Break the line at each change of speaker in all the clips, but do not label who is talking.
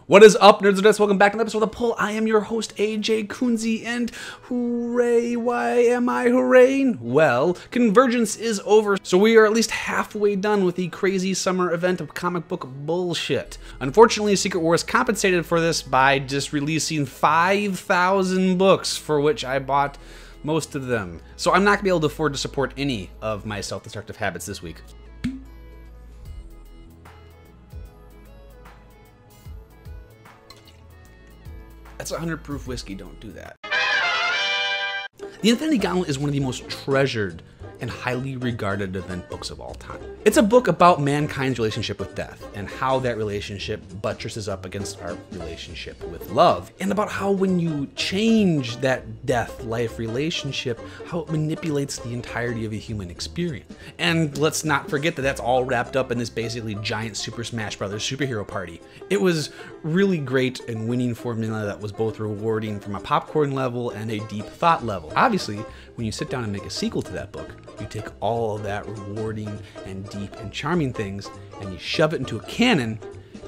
What is up, nerds and nuts? Welcome back to another episode of The Pull. I am your host, AJ Kunze, and hooray, why am I hooraying? Well, Convergence is over, so we are at least halfway done with the crazy summer event of comic book bullshit. Unfortunately, Secret Wars compensated for this by just releasing 5,000 books, for which I bought most of them. So I'm not going to be able to afford to support any of my self-destructive habits this week. That's 100 proof whiskey, don't do that. The Infinity Gauntlet is one of the most treasured and highly regarded event books of all time. It's a book about mankind's relationship with death and how that relationship buttresses up against our relationship with love, and about how when you change that death-life relationship, how it manipulates the entirety of a human experience. And let's not forget that that's all wrapped up in this basically giant Super Smash Brothers superhero party. It was really great and winning formula that was both rewarding from a popcorn level and a deep thought level. Obviously, when you sit down and make a sequel to that book, you take all of that rewarding and deep and charming things and you shove it into a cannon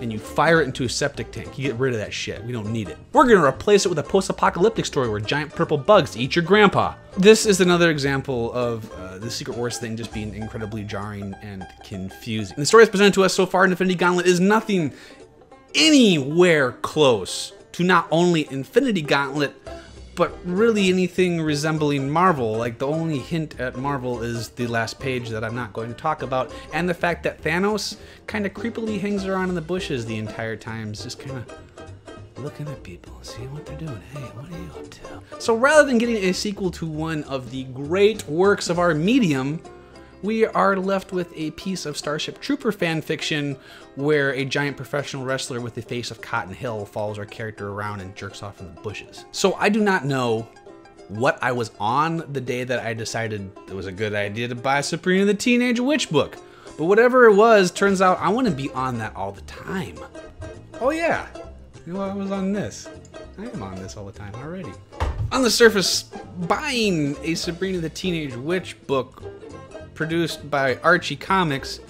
and you fire it into a septic tank. You get rid of that shit. We don't need it. We're gonna replace it with a post-apocalyptic story where giant purple bugs eat your grandpa. This is another example of the Secret Wars thing just being incredibly jarring and confusing. And the story that's presented to us so far in Infinity Gauntlet is nothing anywhere close to not only Infinity Gauntlet, but really anything resembling Marvel. Like, the only hint at Marvel is the last page that I'm not going to talk about, and the fact that Thanos kind of creepily hangs around in the bushes the entire time, just kind of looking at people, seeing what they're doing. Hey, what are you up to? So rather than getting a sequel to one of the great works of our medium, we are left with a piece of Starship Trooper fan fiction where a giant professional wrestler with the face of Cotton Hill follows our character around and jerks off in the bushes. So I do not know what I was on the day that I decided it was a good idea to buy Sabrina the Teenage Witch book. But whatever it was, turns out I want to be on that all the time. Oh yeah, you know, I was on this. I am on this all the time already. On the surface, buying a Sabrina the Teenage Witch book produced by Archie Comics,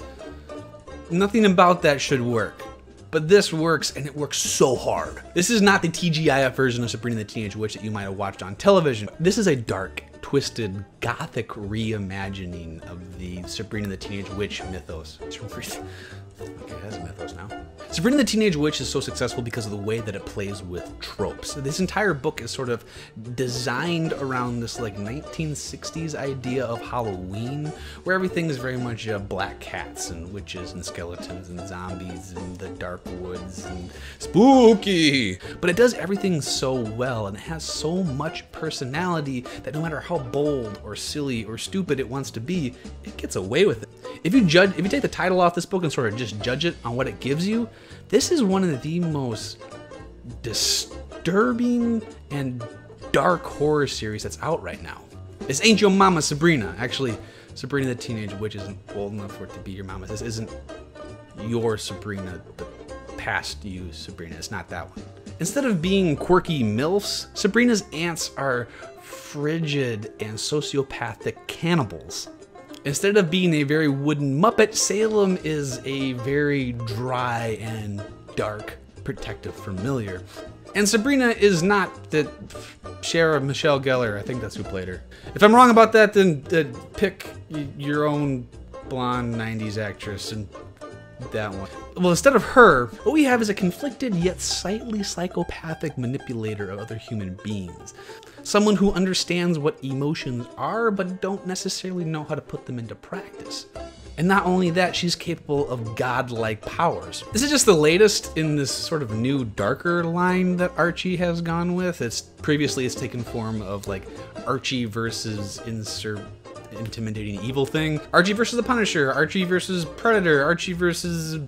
nothing about that should work. But this works, and it works so hard. This is not the TGIF version of Sabrina the Teenage Witch that you might have watched on television. This is a dark, twisted, gothic reimagining of the Sabrina the Teenage Witch mythos. Okay, it has a mythos now. Sabrina the Teenage Witch is so successful because of the way that it plays with tropes. This entire book is sort of designed around this like 1960s idea of Halloween, where everything is very much black cats and witches and skeletons and zombies and the dark woods and spooky. But it does everything so well, and it has so much personality that no matter how bold or silly or stupid it wants to be, it gets away with it. If you take the title off this book and sort of just judge it on what it gives you, this is one of the most disturbing and dark horror series that's out right now. This ain't your mama Sabrina. Actually, Sabrina the Teenage Witch isn't old enough for it to be your mama. This isn't your Sabrina, the past you Sabrina. It's not that one. Instead of being quirky MILFs, Sabrina's aunts are frigid and sociopathic cannibals. Instead of being a very wooden Muppet, Salem is a very dry and dark protective familiar. And Sabrina is not the Sheriff Michelle Gellar. I think that's who played her. If I'm wrong about that, then pick your own blonde 90s actress and that one. Well, instead of her, what we have is a conflicted yet slightly psychopathic manipulator of other human beings. Someone who understands what emotions are, but don't necessarily know how to put them into practice. And not only that, she's capable of godlike powers. This is just the latest in this sort of new, darker line that Archie has gone with. Previously it's taken form of like Archie versus intimidating evil thing. Archie versus the Punisher, Archie versus Predator, Archie versus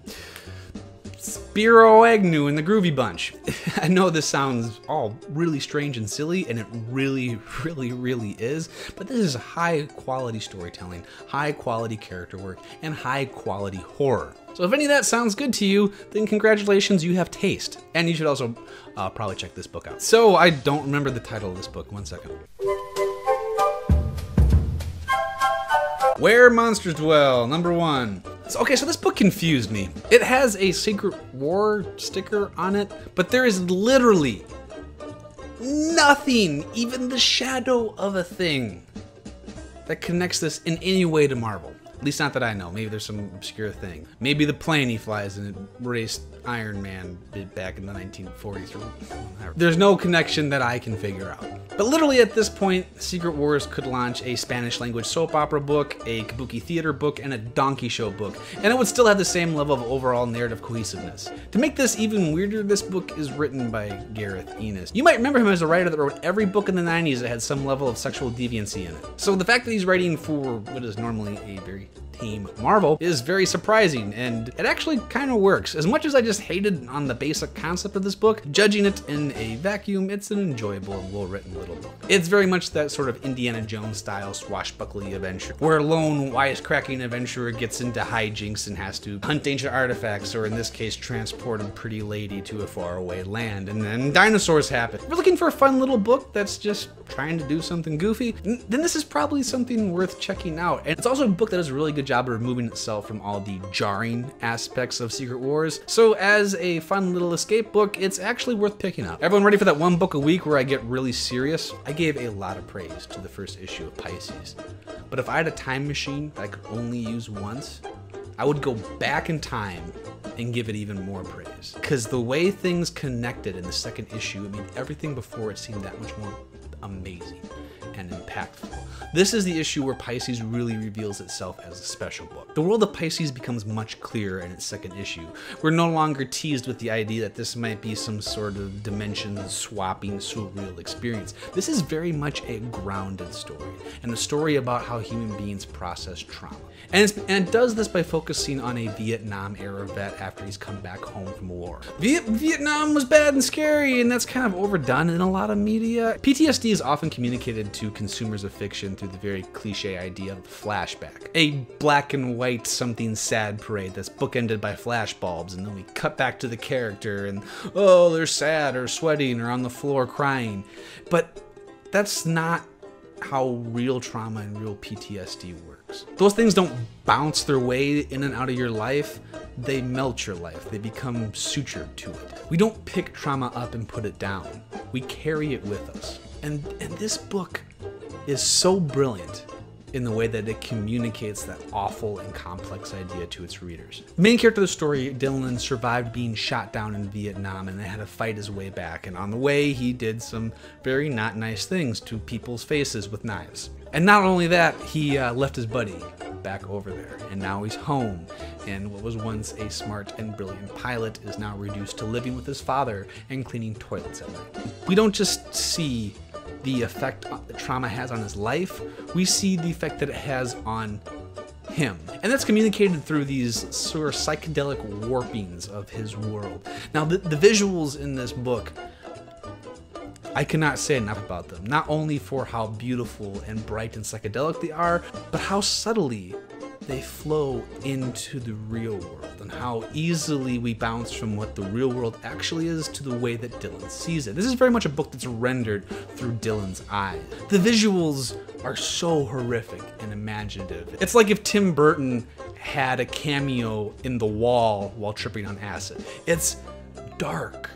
Spiro Agnew and the Groovy Bunch. I know this sounds all really strange and silly, and it really, really, really is, but this is high quality storytelling, high quality character work, and high quality horror. So if any of that sounds good to you, then congratulations, you have taste. And you should also probably check this book out. So I don't remember the title of this book, one second. Where Monsters Dwell, #1. Okay, so this book confused me. It has a Secret War sticker on it, but there is literally nothing, even the shadow of a thing, that connects this in any way to Marvel. At least not that I know. Maybe there's some obscure thing. Maybe the plane he flies in it raced Iron Man back in the 1940s. There's no connection that I can figure out. But literally at this point, Secret Wars could launch a Spanish language soap opera book, a kabuki theater book, and a donkey show book, and it would still have the same level of overall narrative cohesiveness. To make this even weirder, this book is written by Gareth Ennis. You might remember him as a writer that wrote every book in the 90s that had some level of sexual deviancy in it. So the fact that he's writing for what is normally a very tame Marvel is very surprising, and it actually kind of works. As much as I just hated on the basic concept of this book, judging it in a vacuum, it's an enjoyable and well-written little book. It's very much that sort of Indiana Jones style swashbuckly adventure, where a lone wisecracking adventurer gets into hijinks and has to hunt ancient artifacts, or in this case transport a pretty lady to a faraway land, and then dinosaurs happen. If you're looking for a fun little book that's just trying to do something goofy, then this is probably something worth checking out. And it's also a book that does a really good job of removing itself from all the jarring aspects of Secret Wars. So as a fun little escape book, it's actually worth picking up. Everyone ready for that one book a week where I get really serious? I gave a lot of praise to the first issue of Pisces. But if I had a time machine that I could only use once, I would go back in time and give it even more praise. Because the way things connected in the second issue, I mean, everything before it seemed that much more amazing and impactful. This is the issue where Pisces really reveals itself as a special book. The world of Pisces becomes much clearer in its second issue. We're no longer teased with the idea that this might be some sort of dimension-swapping, surreal experience. This is very much a grounded story, and a story about how human beings process trauma. And it does this by focusing on a Vietnam-era vet after he's come back home from war. Vietnam was bad and scary, and that's kind of overdone in a lot of media. PTSD is often communicated to consumers of fiction through the very cliche idea of the flashback. A black and white something sad parade that's bookended by flashbulbs, and then we cut back to the character and, oh, they're sad or sweating or on the floor crying. But that's not how real trauma and real PTSD works. Those things don't bounce their way in and out of your life. They melt your life. They become sutured to it. We don't pick trauma up and put it down. We carry it with us. And this book is so brilliant in the way that it communicates that awful and complex idea to its readers. The main character of the story, Dylan, survived being shot down in Vietnam and had to fight his way back. And on the way, he did some very not nice things to people's faces with knives. And not only that, he left his buddy back over there, and now he's home. And what was once a smart and brilliant pilot is now reduced to living with his father and cleaning toilets at night. We don't just see the effect that trauma has on his life, we see the effect that it has on him. And that's communicated through these sort of psychedelic warpings of his world. Now, the visuals in this book, I cannot say enough about them. Not only for how beautiful and bright and psychedelic they are, but how subtly they flow into the real world, and how easily we bounce from what the real world actually is to the way that Dylan sees it. This is very much a book that's rendered through Dylan's eyes. The visuals are so horrific and imaginative. It's like if Tim Burton had a cameo in The Wall while tripping on acid. It's dark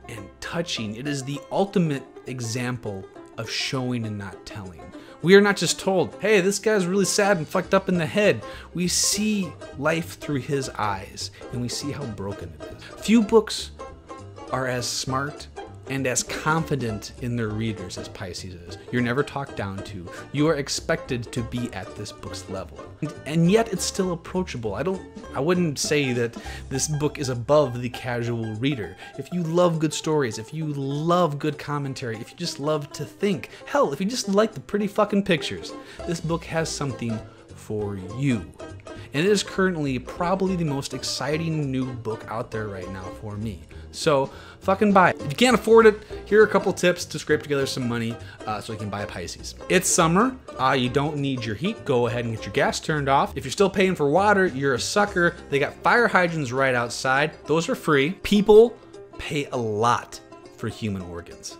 and touching. It is the ultimate example of showing and not telling. We are not just told, hey, this guy's really sad and fucked up in the head. We see life through his eyes, and we see how broken it is. Few books are as smart and as confident in their readers as Pisces is. You're never talked down to. You are expected to be at this book's level. And yet it's still approachable. I wouldn't say that this book is above the casual reader. If you love good stories, if you love good commentary, if you just love to think, hell, if you just like the pretty fucking pictures, this book has something for you. And it is currently probably the most exciting new book out there right now for me. So fucking buy it. If you can't afford it, here are a couple tips to scrape together some money so you can buy Pisces. It's summer. You don't need your heat. Go ahead and get your gas turned off. If you're still paying for water, you're a sucker. They got fire hydrants right outside. Those are free. People pay a lot for human organs.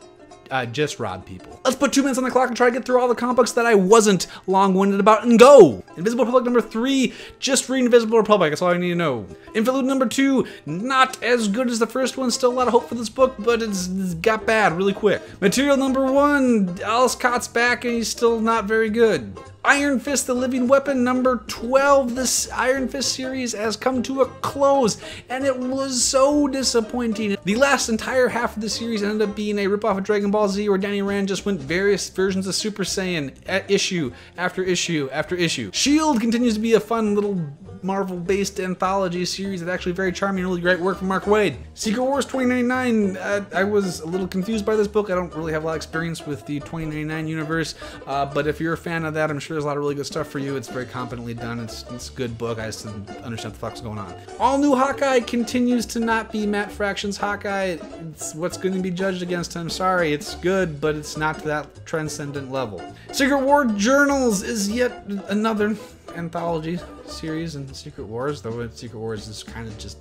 just rob people. Let's put 2 minutes on the clock and try to get through all the comic books that I wasn't long-winded about and go. Invisible Republic number 3, just read Invisible Republic, that's all I need to know. Interlude number 2, not as good as the first one, still a lot of hope for this book, but it's got bad really quick. Material number 1, Al Scott's back and he's still not very good. Iron Fist, the Living Weapon, number 12. This Iron Fist series has come to a close, and it was so disappointing. The last entire half of the series ended up being a ripoff of Dragon Ball Z, where Danny Rand just went various versions of Super Saiyan at issue after issue after issue. S.H.I.E.L.D. continues to be a fun little Marvel-based anthology series that's actually very charming, really great work from Mark Waid. Secret Wars 2099, I was a little confused by this book. I don't really have a lot of experience with the 2099 universe, but if you're a fan of that, I'm sure there's a lot of really good stuff for you. It's very competently done. It's a good book. I just didn't understand what the fuck's going on. All new Hawkeye continues to not be Matt Fraction's Hawkeye. It's what's going to be judged against him. Sorry, it's good, but it's not to that transcendent level. Secret War Journals is yet another anthology series in Secret Wars, though Secret Wars is kind of just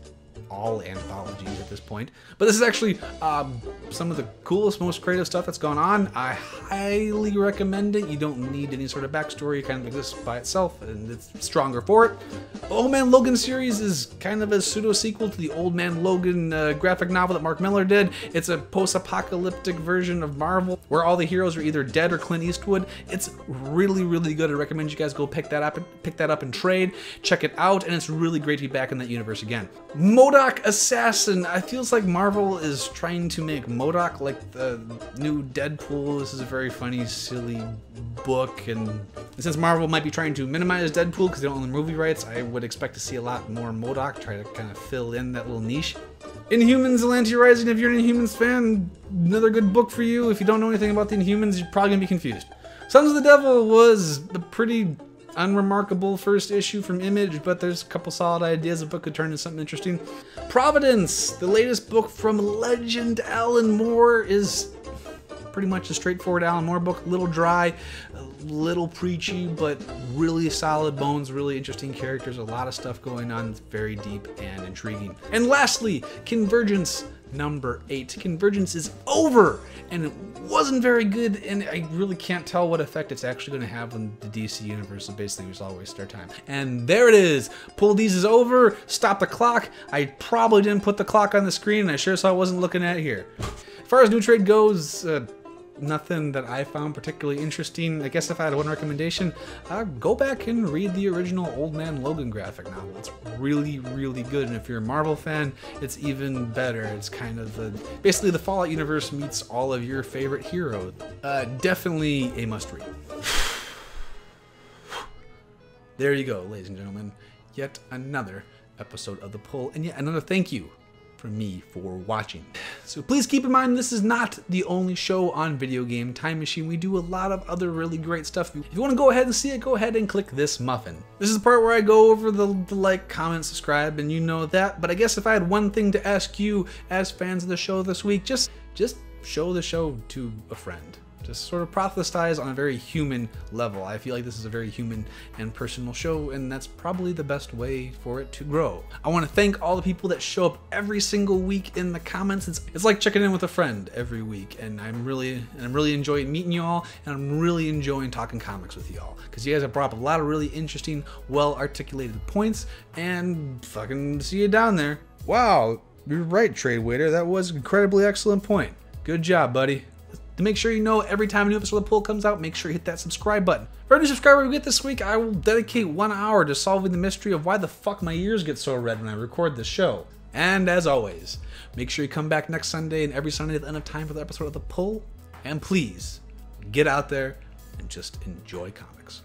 all anthologies at this point. But this is actually some of the coolest, most creative stuff that's gone on. I highly recommend it. You don't need any sort of backstory. It kind of exists by itself, and it's stronger for it. The Old Man Logan series is kind of a pseudo-sequel to the Old Man Logan graphic novel that Mark Millar did. It's a post-apocalyptic version of Marvel, where all the heroes are either dead or Clint Eastwood. It's really, really good. I recommend you guys go pick that up and trade. Check it out, and it's really great to be back in that universe again. MODOK Assassin. It feels like Marvel is trying to make MODOK like the new Deadpool. This is a very funny, silly book, and since Marvel might be trying to minimize Deadpool because they don't own the movie rights, I would expect to see a lot more MODOK try to kind of fill in that little niche. Inhumans, Atlantis Rising. If you're an Inhumans fan, another good book for you. If you don't know anything about the Inhumans, you're probably gonna be confused. Sons of the Devil was a pretty unremarkable first issue from Image, but there's a couple solid ideas the book could turn into something interesting. Providence, the latest book from legend Alan Moore, is pretty much a straightforward Alan Moore book. A little dry, a little preachy, but really solid bones, really interesting characters, a lot of stuff going on. It's very deep and intriguing. And lastly, Convergence number 8. Convergence is over, and it wasn't very good, and I really can't tell what effect it's actually going to have on the DC universe, so basically we just all waste our time. And there it is. Pull Deez is over. Stop the clock. I probably didn't put the clock on the screen, and I sure saw I wasn't looking at it here. As far as new trade goes, nothing that I found particularly interesting. I guess if I had one recommendation, go back and read the original Old Man Logan graphic novel. It's really, really good, and if you're a Marvel fan, it's even better. It's kind of basically the Fallout universe meets all of your favorite heroes. Definitely a must-read. There you go, ladies and gentlemen. Yet another episode of The Pull, and yet another thank you from me for watching. So please keep in mind, this is not the only show on Video Game Time Machine. We do a lot of other really great stuff. If you want to go ahead and see it, go ahead and click this muffin. This is the part where I go over the like, comment, subscribe, and you know that. But I guess if I had one thing to ask you as fans of the show this week, just show the show to a friend. Just sort of proselytize on a very human level. I feel like this is a very human and personal show, and that's probably the best way for it to grow. I want to thank all the people that show up every single week in the comments. It's like checking in with a friend every week, and I'm really enjoying meeting you all, and I'm really enjoying talking comics with you all, because you guys have brought up a lot of really interesting, well-articulated points, and fucking see you down there. Wow, you're right, Trade Waiter. That was an incredibly excellent point. Good job, buddy. To make sure you know every time a new episode of The Pull comes out, make sure you hit that subscribe button. For every new subscriber we get this week, I will dedicate 1 hour to solving the mystery of why the fuck my ears get so red when I record this show. And as always, make sure you come back next Sunday and every Sunday at the end of time for the episode of The Pull. And please, get out there and just enjoy comics.